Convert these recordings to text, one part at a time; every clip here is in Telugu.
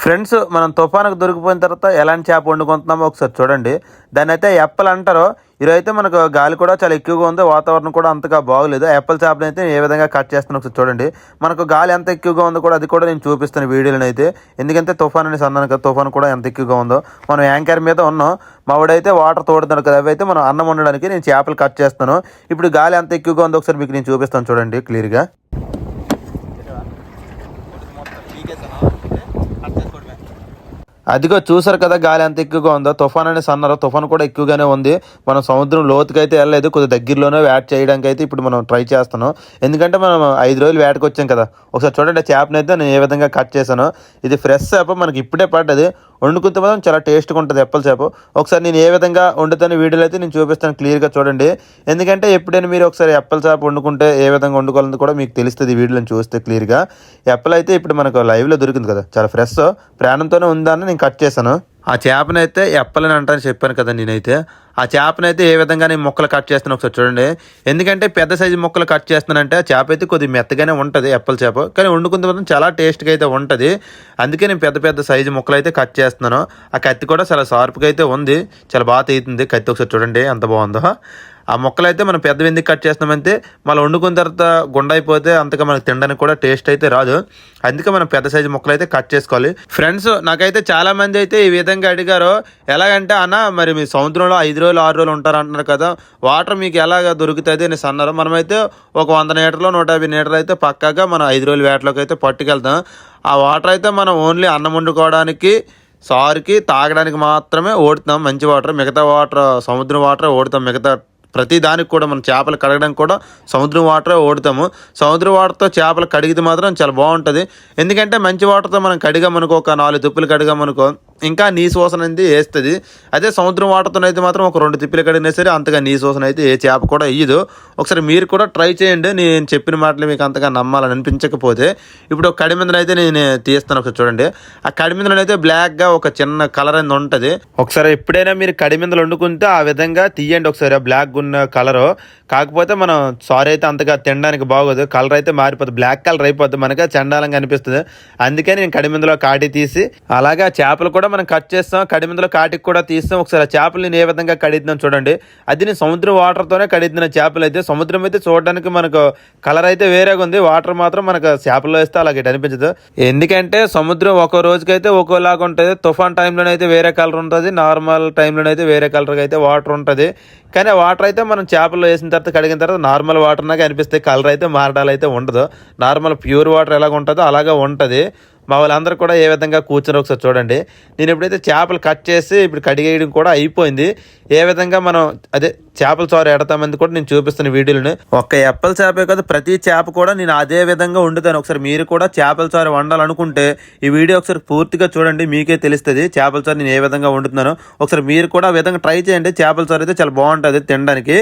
ఫ్రెండ్స్, మనం తుఫానుకు దొరికిపోయిన తర్వాత ఎలాంటి చేప వండుకుంటున్నామో ఒకసారి చూడండి. దాన్ని అయితే ఎప్పలు అంటారు. ఈరోజైతే మనకు గాలి కూడా చాలా ఎక్కువగా ఉంది, వాతావరణం కూడా అంతగా బాగోలేదు. ఎప్పల చేపని అయితే ఏ విధంగా కట్ చేస్తాను ఒకసారి చూడండి. మనకు గాలి ఎంత ఎక్కువగా ఉందో కూడా అది కూడా నేను చూపిస్తాను వీడియోలో అయితే. ఎందుకంటే తుఫాన్ అనేసి అన్నాను కదా, తుఫాన్ కూడా ఎంత ఎక్కువగా ఉందో. మనం యాంకర్ మీద ఉన్నాం, మావిడైతే వాటర్ తోడుతాడు కదా, అవి అయితే మనం అన్నం వండడానికి నేను చేపలు కట్ చేస్తాను. ఇప్పుడు గాలి ఎంత ఎక్కువగా ఉందో ఒకసారి మీకు నేను చూపిస్తాను చూడండి క్లియర్గా. అదిగో చూసారు కదా గాలి ఎంత ఎక్కువగా ఉందో. తుఫాన్ అనేసి అన్నారు, తుఫాన్ కూడా ఎక్కువగానే ఉంది. మనం సముద్రం లోతుకి అయితే వెళ్ళలేదు, కొద్దిగా దగ్గరలోనే వేట చేయడానికి అయితే ఇప్పుడు మనం ట్రై చేస్తాను. ఎందుకంటే మనం 5 రోజులు వేటకు వచ్చాం కదా. ఒకసారి చూడండి చేపని అయితే నేను ఏ విధంగా కట్ చేశాను. ఇది ఫ్రెష్ చేప, మనకి ఇప్పుడే పడ్డది. వండుకుంటే మాత్రం చాలా టేస్ట్గా ఉంటుంది ఎప్పల చేప. ఒకసారి నేను ఏ విధంగా వండుతాను వీడియోలో అయితే నేను చూపిస్తాను క్లియర్గా చూడండి. ఎందుకంటే ఎప్పుడైనా మీరు ఒకసారి ఎప్పల చేప వండుకుంటే ఏ విధంగా వండుకోవాలని కూడా మీకు తెలుస్తుంది ఈ వీడియోని చూస్తే క్లియర్గా. ఎప్పలు అయితే ఇప్పుడు మనకు లైవ్లో దొరికింది కదా, చాలా ఫ్రెష్ ప్రాణంతోనే ఉందని నేను కట్ చేశాను. ఆ చేపనైతే ఎప్పలని అంటారని చెప్పాను కదా నేనైతే. ఆ చేపనైతే ఏ విధంగా నేను ముక్కలు కట్ చేస్తాను ఒకసారి చూడండి. ఎందుకంటే పెద్ద సైజు ముక్కలు కట్ చేస్తున్నానంటే ఆ చేప అయితే కొద్దిగా మెత్తగానే ఉంటుంది ఎప్పల చేప, కానీ వండుకుంటే మాత్రం చాలా టేస్ట్గా అయితే ఉంటుంది. అందుకే నేను పెద్ద పెద్ద సైజు ముక్కలు అయితే కట్ చేస్తున్నాను. ఆ కత్తి కూడా చాలా షార్ప్గా అయితే ఉంది, చాలా బాగా తీస్తుంది కత్తి. ఒకసారి చూడండి ఎంత బాగుందో. ఆ ముక్కలు అయితే మనం పెద్దవి ఎందుకు కట్ చేస్తామంటే మళ్ళీ వండుకున్న తర్వాత గుండైపోతే అంతగా మనకు తినడానికి కూడా టేస్ట్ అయితే రాదు. అందుకే మనం పెద్ద సైజు ముక్కలు అయితే కట్ చేసుకోవాలి. ఫ్రెండ్స్, నాకైతే చాలా మంది అయితే ఈ విధంగా అడిగారు. ఎలాగంటే అన్న మరి మీ సముద్రంలో 5 రోజులు 6 రోజులు ఉంటారు అంటున్నారు కదా, వాటర్ మీకు ఎలాగ దొరుకుతుంది అనేసి అన్నారు. మనమైతే ఒక 100 మీటర్లు 150 మీటర్లు అయితే పక్కాగా మనం 5 రోజుల వేటలోకి అయితే పట్టుకెళ్తాం. ఆ వాటర్ అయితే మనం ఓన్లీ అన్నం వండుకోవడానికి, సారుకి, తాగడానికి మాత్రమే ఓడుతాం. మంచి వాటర్, మిగతా వాటర్ సముద్రం వాటర్ ఓడుతాం. మిగతా ప్రతి దానికి కూడా మనం చేపలు కడగడానికి కూడా సముద్రం వాటరే ఓడుతాము. సముద్రం వాటర్తో చేపలు కడిగితే మాత్రం చాలా బాగుంటుంది. ఎందుకంటే మంచి వాటర్తో మనం కడిగామనుకో, ఒక 4 తుప్పులు కడిగామనుకో ఇంకా నీ సోసన అనేది వేస్తుంది. అదే సముద్రం వాటర్తో అయితే మాత్రం ఒక 2 తిప్పులు కడిగినా సరే అంతగా నీ సోసన అయితే ఏ చేప కూడా ఇయ్యదు. ఒకసారి మీరు కూడా ట్రై చేయండి. నేను చెప్పిన మాటలు మీకు అంతగా నమ్మాలని అనిపించకపోతే. ఇప్పుడు ఒక కడిమిందలు అయితే నేను తీస్తాను, ఒకసారి చూడండి. ఆ కడిమిందలు అయితే బ్లాక్గా ఒక చిన్న కలర్ అనేది ఉంటుంది. ఒకసారి ఎప్పుడైనా మీరు కడిమిందలు వండుకుంటే ఆ విధంగా తీయండి ఒకసారి, బ్లాక్ ఉన్న కలరు. కాకపోతే మనం సారీ అయితే అంతగా తినడానికి బాగోదు, కలర్ అయితే మారిపోతుంది, బ్లాక్ కలర్ అయిపోతుంది, మనకి చండాలంగా అనిపిస్తుంది. అందుకే నేను కడిమిందలో కాటి తీసి అలాగే చేపలు కూడా మనం కట్ చేస్తాం, కడిమిందలో కాటికి కూడా తీస్తాం. ఒకసారి ఆ చేపలు నేను ఏ విధంగా కడుగుతున్నాను చూడండి. అది నేను సముద్రం వాటర్తోనే కడుగుతున్న చేపలు అయితే. సముద్రం అయితే చూడడానికి మనకు కలర్ అయితే వేరేగా ఉంది, వాటర్ మాత్రం మనకు చేపల్లో వేస్తే అలాగే అనిపించదు. ఎందుకంటే సముద్రం ఒక రోజుకైతే ఒక్కోలాగా ఉంటుంది. తుఫాన్ టైంలోనైతే వేరే కలర్ ఉంటుంది, నార్మల్ టైంలోనైతే వేరే కలర్గా అయితే వాటర్ ఉంటుంది. కానీ వాటర్ అయితే మనం చేపల్లో వేసిన తర్వాత కడిగిన తర్వాత నార్మల్ వాటర్ లాగా అనిపిస్తాయి, కలర్ అయితే మారడాలు అయితే ఉండదు. నార్మల్ ప్యూర్ వాటర్ ఎలాగ ఉంటుందో అలాగే ఉంటుంది. మా వాళ్ళందరూ కూడా ఏ విధంగా కూర్చొని ఒకసారి చూడండి. నేను ఎప్పుడైతే చేపలు కట్ చేసి ఇప్పుడు కడిగేయడం కూడా అయిపోయింది. ఏ విధంగా మనం అదే చేపల చారు ఎడతామంది కూడా నేను చూపిస్తున్న వీడియోలోనే. ఒక్క ఎప్పల చేపే కాదు, ప్రతి చేప కూడా నేను అదే విధంగా వండుతాను. ఒకసారి మీరు కూడా చేపల చారు వండాలనుకుంటే ఈ వీడియో ఒకసారి పూర్తిగా చూడండి, మీకే తెలుస్తుంది చేపల చారు నేను ఏ విధంగా వండుతున్నాను. ఒకసారి మీరు కూడా ఆ విధంగా ట్రై చేయండి. చేపల చారు అయితే చాలా బాగుంటుంది తినడానికి.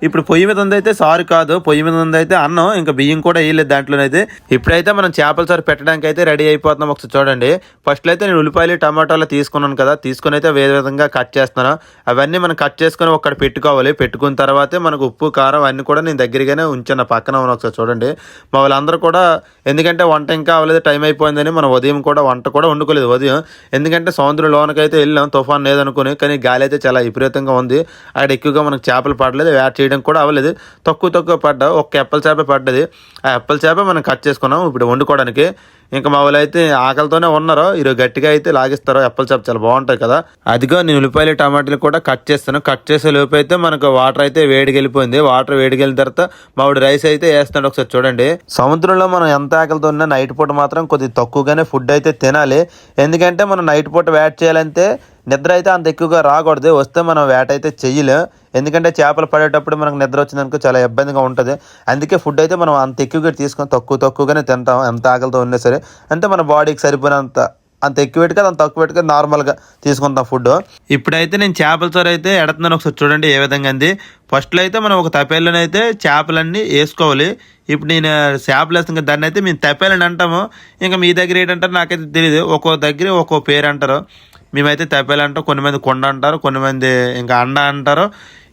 ఇప్పుడు పొయ్యి మీద ఉందైతే సారు కాదు, పొయ్యి మీద ఉందైతే అన్నం, ఇంకా బియ్యం కూడా వేయలేదు దాంట్లోనైతే. ఇప్పుడైతే మనం చేపల సారు పెట్టడానికి అయితే రెడీ అయిపోతున్నాం. ఒకసారి చూడండి. ఫస్ట్లో అయితే నేను ఉల్లిపాయలు టమాటాలు తీసుకున్నాను కదా, తీసుకుని అయితే వేరే విధంగా కట్ చేస్తున్నాను. అవన్నీ మనం కట్ చేసుకుని ఒక్కడ పెట్టుకోవాలి. పెట్టుకున్న తర్వాతే మనకు ఉప్పు కారం అన్నీ కూడా నేను దగ్గరగానే ఉంచాను పక్కన. ఒకసారి చూడండి. మా వాళ్ళందరూ కూడా ఎందుకంటే వంట ఇంకా అవ్వలేదు, టైం అయిపోయిందని మనం ఉదయం కూడా వంట కూడా వండుకోలేదు ఉదయం. ఎందుకంటే సముద్రం లోనకైతే వెళ్ళాం తుఫాన్ లేదనుకుని, కానీ గాలి అయితే చాలా విపరీతంగా ఉంది. అక్కడ ఎక్కువగా మనకు చేపలు పడలేదు, వేట చేయడం కూడా అవ్వలేదు. తక్కువ పడ్డా, ఒక్క ఎప్పల చేప పడ్డది. ఆ ఎప్పల చేప మనం కట్ చేసుకున్నాం ఇప్పుడు వండుకోవడానికి. ఇంకా మా వాళ్ళు అయితే ఆకలితోనే ఉన్నారు, ఈరోజు గట్టిగా అయితే లాగిస్తారు. ఎప్పల చేప చాలా బాగుంటాయి కదా. అదిగో నేను ఉల్లిపాయలు టమాటాలు కూడా కట్ చేస్తాను. కట్ చేసే లోపు అయితే మనకు వాటర్ అయితే వేడికి వెళ్ళిపోయింది. వాటర్ వేడికి వెళ్ళిన తర్వాత మావిడ రైస్ అయితే వేస్తాడు. ఒకసారి చూడండి. సముద్రంలో మనం ఎంత ఆకలితో ఉన్నా నైట్ పూట మాత్రం కొద్దిగా తక్కువగానే ఫుడ్ అయితే తినాలి. ఎందుకంటే మనం నైట్ పూట వేట చేయాలంటే నిద్ర అయితే అంత ఎక్కువగా రాకూడదు, వస్తే మనం వేట అయితే చెయ్యలేం. ఎందుకంటే చేపలు పడేటప్పుడు మనకు నిద్ర వచ్చిందనుకో చాలా ఇబ్బందిగా ఉంటుంది. అందుకే ఫుడ్ అయితే మనం అంత ఎక్కువగా తీసుకొని తక్కువగానే తింటాం, ఎంత ఆకలితో ఉన్నా సరే. అంటే మన బాడీకి సరిపోయినంత, అంత ఎక్కువ పెట్టుగా అంత తక్కువ పెట్టుగా నార్మల్గా తీసుకుంటాం ఫుడ్. ఇప్పుడైతే నేను చేపల చారు అయితే ఎడుతున్నాను. ఒకసారి చూడండి ఏ విధంగా అంది. ఫస్ట్లో అయితే మనం ఒక తపేళ్ళనైతే చేపలన్నీ వేసుకోవాలి. ఇప్పుడు నేను చేపలు వేస్తాను కదా, దాన్ని అయితే మేము తపేళ్ళని అంటాము. ఇంకా మీ దగ్గర ఏంటంటారు నాకైతే తెలియదు, ఒక్కో దగ్గర ఒక్కో పేరు అంటారు. మేమైతే తపేలు అంటాం, కొంతమంది కొండ అంటారు, కొంతమంది ఇంకా అండ అంటారు.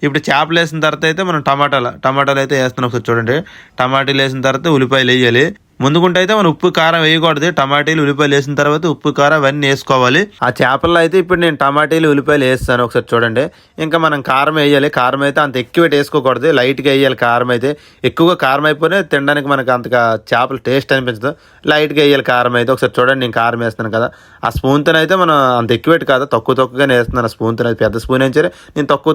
ఇప్పుడు చేపలు వేసిన తర్వాత అయితే మనం టమాటాలు అయితే వేస్తున్నాం. ఒకసారి చూడండి. టమాటాలు వేసిన తర్వాత ఉల్లిపాయలు వేయాలి. ముందుకుంటే అయితే మనం ఉప్పు కారం వేయకూడదు, టమాటీలు ఉల్లిపాయలు వేసిన తర్వాత ఉప్పు కారం అవన్నీ వేసుకోవాలి. ఆ చేపల్లో అయితే ఇప్పుడు నేను టమాటీలు ఉల్లిపాయలు వేస్తాను, ఒకసారి చూడండి. ఇంకా మనం కారం వేయాలి, కారం అయితే అంత ఎక్కువ వేసుకోకూడదు, లైట్గా వేయాలి. కారం అయితే ఎక్కువగా కారం అయిపోయినా తినడానికి మనకు అంతగా చేపల టేస్ట్ అనిపించదు, లైట్గా వేయాలి కారం అయితే. ఒకసారి చూడండి, నేను కారం వేస్తాను కదా, ఆ స్పూన్తో అయితే మనం అంత ఎక్కువ కాదు, తక్కువగానే వేస్తున్నాను. ఆ స్పూన్తో అయితే పెద్ద స్పూన్ వేయించారు, నేను తక్కువ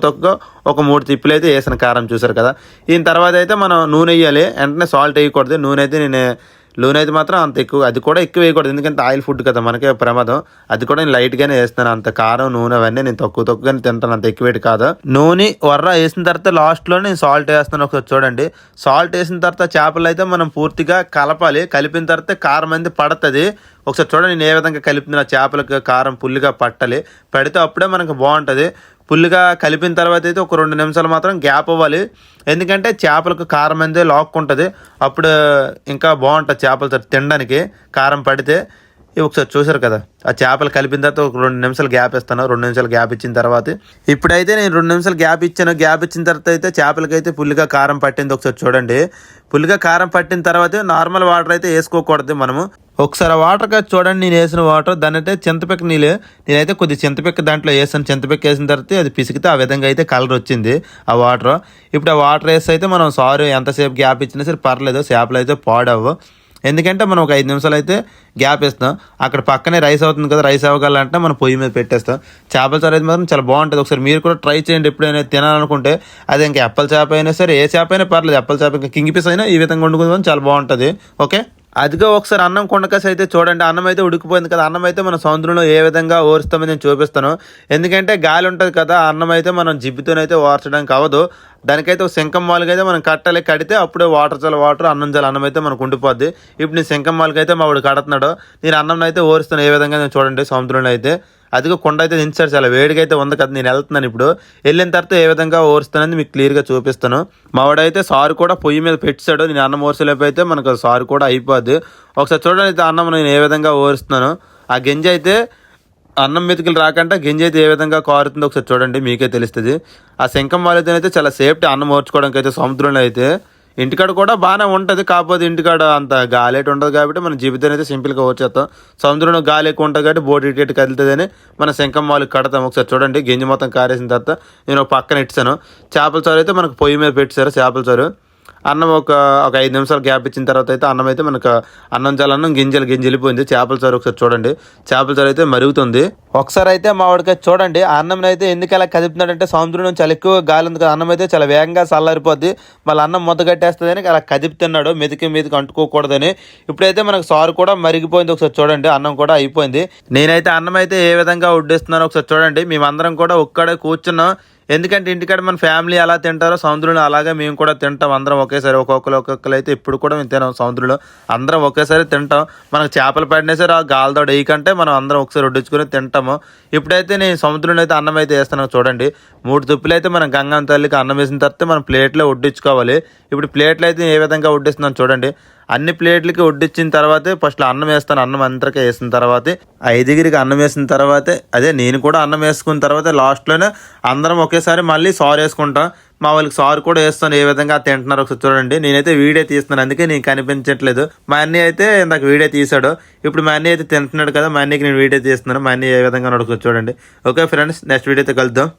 ఒక 3 తిప్పులు అయితే వేసిన కారం చూసారు కదా. దీని తర్వాత అయితే మనం నూనె వేయాలి, వెంటనే సాల్ట్ వేయకూడదు. నూనె అయితే మాత్రం అంత ఎక్కువ, అది కూడా ఎక్కువ వేయకూడదు, ఎందుకంటే ఆయిల్ ఫుడ్ కదా మనకే ప్రమాదం. అది కూడా నేను లైట్గానే వేస్తాను, అంత కారం నూనె అవన్నీ నేను తక్కువగానే తింటాను, అంత ఎక్కువ కాదు. నూనె వర్ర వేసిన తర్వాత లాస్ట్లో నేను సాల్ట్ వేస్తాను. ఒకసారి చూడండి, సాల్ట్ వేసిన తర్వాత చేపలు అయితే మనం పూర్తిగా కలపాలి, కలిపిన తర్వాత కారం అనేది పడుతుంది. ఒకసారి చూడండి నేను ఏ విధంగా కలిపిన చేపలకు కారం పుల్లిగా పడితే అప్పుడే మనకు బాగుంటుంది. పుల్లిగా కలిపిన తర్వాత అయితే ఒక 2 నిమిషాలు మాత్రం గ్యాప్ అవ్వాలి, ఎందుకంటే చేపలకు కారం అనేది లాక్కుంటుంది, అప్పుడు ఇంకా బాగుంటుంది చేపలు తినడానికి కారం పడితే. ఒకసారి చూసారు కదా, ఆ చేపలు కలిపిన తర్వాత ఒక 2 నిమిషాలు గ్యాప్ ఇస్తాను. 2 నిమిషాలు గ్యాప్ ఇచ్చిన తర్వాత ఇప్పుడైతే నేను 2 నిమిషాలు గ్యాప్ ఇచ్చాను. గ్యాప్ ఇచ్చిన తర్వాత అయితే చేపలకైతే పుల్లిగా కారం పట్టింది. ఒకసారి చూడండి, పుల్లిగా కారం పట్టిన తర్వాత నార్మల్ వాటర్ అయితే వేసుకోకూడదు మనము. ఒకసారి ఆ వాటర్ కాదు చూడండి, నేను వేసిన వాటర్ దాని అయితే చింతపిక్క నీళ్ళు, నేనైతే కొద్ది చింతపిక్క దాంట్లో వేసాను. చింతపిక్క వేసిన తర్వాత అది పిసికితే ఆ విధంగా అయితే కలర్ వచ్చింది ఆ వాటర్. ఇప్పుడు ఆ వాటర్ వేసి అయితే మనం ఎంతసేపు గ్యాప్ ఇచ్చినా సరే పర్లేదు, చేపలు అయితే పాడవు. ఎందుకంటే మనం ఒక 5 నిమిషాలు అయితే గ్యాప్ ఇస్తాం. అక్కడ పక్కనే రైస్ అవుతుంది కదా, రైస్ అవ్వగలంటే మనం పొయ్యి మీద పెట్టేస్తాం. చేపల చారు అయితే మాత్రం చాలా బాగుంటుంది, ఒకసారి మీరు కూడా ట్రై చేయండి. ఎప్పుడైనా తినాలనుకుంటే అది ఇంకా ఎప్పల చేప అయినా సరే, ఏ చేప అయినా పర్లేదు, ఎప్పల చేప ఇంకా కింగ్ పీస్ అయినా ఈ విధంగా వండుకుందాం, చాలా బాగుంటుంది. ఓకే, అదిగా ఒకసారి అన్నం కొండకాసి అయితే చూడండి, అన్నం అయితే ఉడికిపోయింది కదా. అన్నం అయితే మనం సముద్రంలో ఏ విధంగా ఓరుస్తామని నేను చూపిస్తాను, ఎందుకంటే గాలి ఉంటుంది కదా, అన్నం అయితే మనం జిబ్బితోనైతే ఓర్చడానికి అవ్వదు. దానికైతే ఒక శంఖం మాలుగా అయితే మనం కడితే అప్పుడే వాటర్ అన్నం అయితే మనకు ఉండిపోద్ది. ఇప్పుడు నేను శంఖం మాలుగా అయితే మా వాడు కడుతున్నాడు, నేను అన్నం అయితే ఓరుస్తాను ఏ విధంగా నేను చూడండి. సముద్రంలో అయితే అదిగో కొండ అయితే దించాడు, చాలా వేడిగా అయితే ఉంది కదా. నేను వెళ్తున్నాను, ఇప్పుడు వెళ్ళిన తర్వాత ఏ విధంగా ఓరుస్తానని మీకు క్లియర్గా చూపిస్తాను. మావాడైతే సారు కూడా పొయ్యి మీద పెట్టాడు, నేను అన్నం ఓర్చలేకపోతే మనకు సారు కూడా అయిపోద్ది. ఒకసారి చూడండి అయితే అన్నం నేను ఏ విధంగా ఓరుస్తున్నాను. ఆ గింజ అయితే అన్నం మెతుకులు రాకుండా గింజ అయితే ఏ విధంగా కారుతుందో ఒకసారి చూడండి, మీకే తెలుస్తుంది. ఆ శంఖం వాళ్ళతో అయితే చాలా సేఫ్టీ అన్నం ఓర్చుకోవడానికి అయితే సముద్రంలో అయితే. ఇంటికాడ కూడా బాగానే ఉంటుంది, కాకపోతే ఇంటికాడ అంత గాలి అయితే ఉండదు కాబట్టి మన జీవితాన్ని అయితే సింపుల్గా వచ్చేస్తాం. సముద్రంలో గాలి ఎక్కువ ఉంటుంది కాబట్టి బోట్ ఇటు కదులుతుందని మన శంఖం వాళ్ళకి కడతాం. ఒకసారి చూడండి, గింజ మొత్తం కారేసిన తర్వాత నేను పక్కన ఇచ్చాను. చేపల చారు అయితే మనకు పొయ్యి మీద పెట్టారు చేపల చారు. అన్నం ఒక 5 నిమిషాలు గ్యాప్ ఇచ్చిన తర్వాత అయితే అన్నం అయితే మనకు అన్నం గింజలు వెళ్ళిపోయింది. చేపల చారు ఒకసారి చూడండి, చేపల చారు అయితే మరుగుతుంది. ఒకసారి అయితే మా వాడికి చూడండి, ఆ అన్నం అయితే ఎందుకు అలా కదుపుతున్నాడంటే సముద్రం చాలా ఎక్కువ గాలి ఉంది కదా, అన్నం అయితే చాలా వేగంగా చల్లారిపోద్ది, మళ్ళీ అన్నం ముద్ద కట్టేస్తుందని అలా కదుపుతున్నాడు, మీదకి అంటుకోకూడదని. ఇప్పుడైతే మనకు సారు కూడా మరిగిపోయింది. ఒకసారి చూడండి, అన్నం కూడా అయిపోయింది. నేనైతే అన్నం అయితే ఏ విధంగా వడ్డిస్తున్నాను ఒకసారి చూడండి. మేమందరం కూడా ఒక్కడే కూర్చున్నాం, ఎందుకంటే ఇంటికాడ మన ఫ్యామిలీ ఎలా తింటారో సముద్రంలో అలాగే మేము కూడా తింటాం. అందరం ఒకేసారి ఒక్కొక్కరు అయితే ఇప్పుడు కూడా మేము తినాం, సముద్రంలో అందరం ఒకేసారి తింటాం. మనకు చేపలు పడినా సరే ఆ గాలిదోడ వేయకంటే మనం అందరం ఒకసారి వడ్డించుకొని తింటాము. ఇప్పుడైతే నేను సముద్రంలో అయితే అన్నం అయితే వేస్తాను చూడండి. 3 తుప్పులు అయితే మనం గంగమ్మ తల్లికి అన్నం వేసిన తర్వాత మనం ప్లేట్లో వడ్డించుకోవాలి. ఇప్పుడు ప్లేట్లు అయితే ఏ విధంగా వడ్డిస్తున్నాను చూడండి. అన్ని ప్లేట్లకి వడ్డించిన తర్వాతే ఫస్ట్ అన్నం వేస్తాను. అన్నం అంతకే వేసిన తర్వాతే 5గిరికి అన్నం వేసిన తర్వాతే నేను కూడా అన్నం వేసుకున్న తర్వాత లాస్ట్లోనే అందరం ఒకేసారి మళ్ళీ సారు వేసుకుంటాం. మా వాళ్ళకి సారు కూడా వేస్తాను, ఏ విధంగా తింటున్నారు ఒకసారి చూడండి. నేనైతే వీడియో తీస్తున్నాను, అందుకే నేను కనిపించట్లేదు. మా అన్నయ్య అయితే ఇందాక వీడియో తీశాడు, ఇప్పుడు మా అన్నయ్య అయితే తింటున్నాడు కదా, మా అన్నయ్యకి నేను వీడియో తీస్తున్నాను. మా అన్నయ్య ఏ విధంగా నడుచుకో చూడండి. ఓకే ఫ్రెండ్స్, నెక్స్ట్ వీడియో అయితే కలుద్దాం.